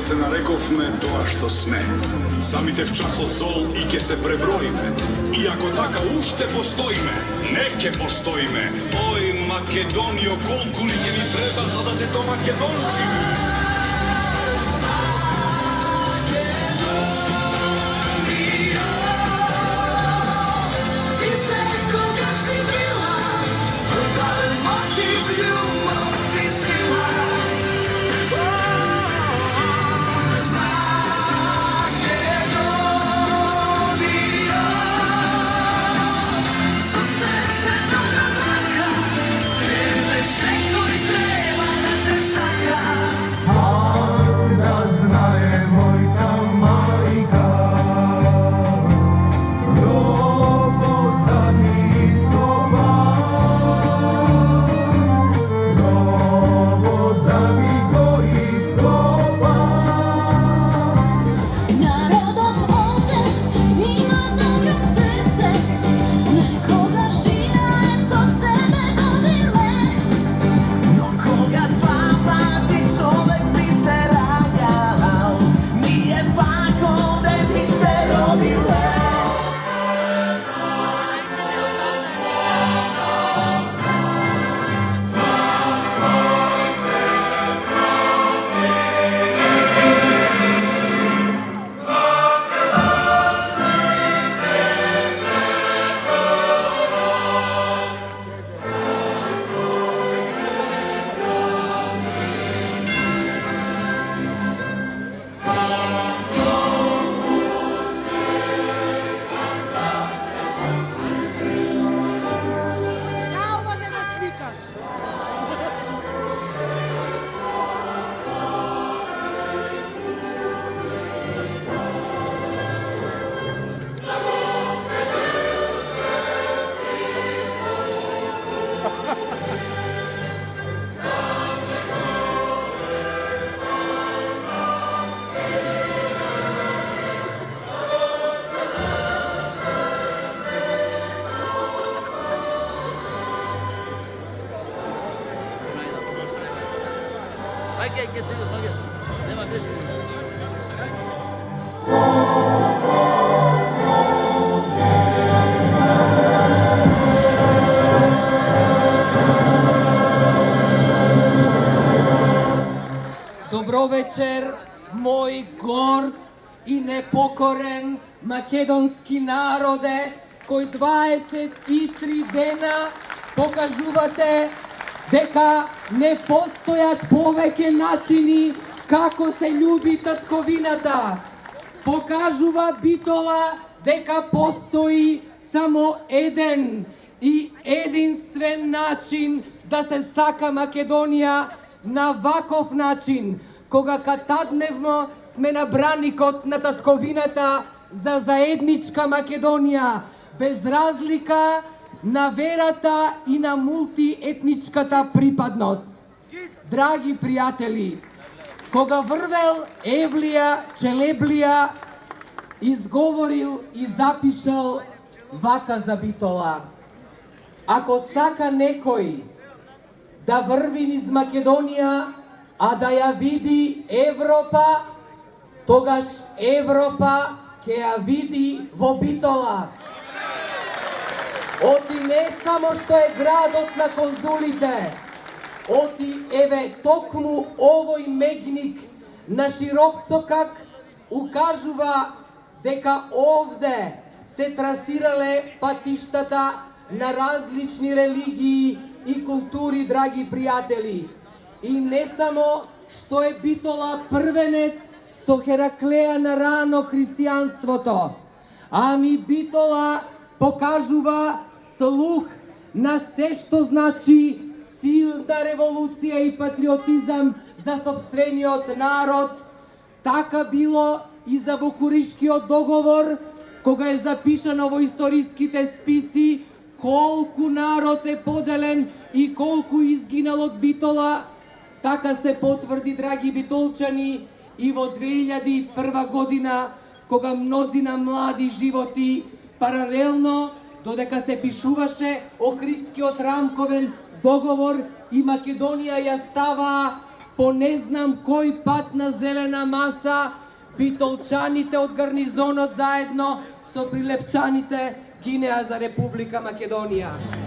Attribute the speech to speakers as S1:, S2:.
S1: ќе се нарековме тоа што сме. Самите в часот зол и ќе се преброиме. И ако така уште постоиме, не ќе постоиме. Ој, Македонио, колку ли ќе ни треба за да те то македонци?
S2: Добро вечер, мој горд и непокорен македонски народе, кој 23 дена покажувате дека не постојат повеќе начини како се љуби татковината. Покажува Битола дека постои само еден и единствен начин да се сака Македонија на ваков начин, кога катадневно сме на браникот на татковината за заедничка Македонија, без разлика на верата и на мултиетничката припадност. Драги пријатели, кога врвел Евлија Челеблија изговорил и запишал вака за Битола: ако сака некој да врви низ Македонија, а да ја види Европа, тогаш Европа ќе ја види во Битола. Оти не само што е градот на конзулите, оти еве токму овој мегник на широк сокак укажува дека овде се трасирале патиштата на различни религии и култури, драги пријатели. И не само што е Битола првенец со Хераклеја на рано христијанството, ами Битола покажува слух на се што значи силна револуција и патриотизам за сопствениот народ. Така било и за Букуришкиот договор, кога е запишано во историските списи колку народ е поделен и колку изгинал од Битола. Така се потврди, драги битолчани, и во 2001 година, кога мнозина млади животи паралелно, додека се пишуваше Охридскиот рамковен договор и Македонија ја става по не знам кој пат на зелена маса битолчаните од гарнизонот заедно со прилепчаните гинеа за Република Македонија.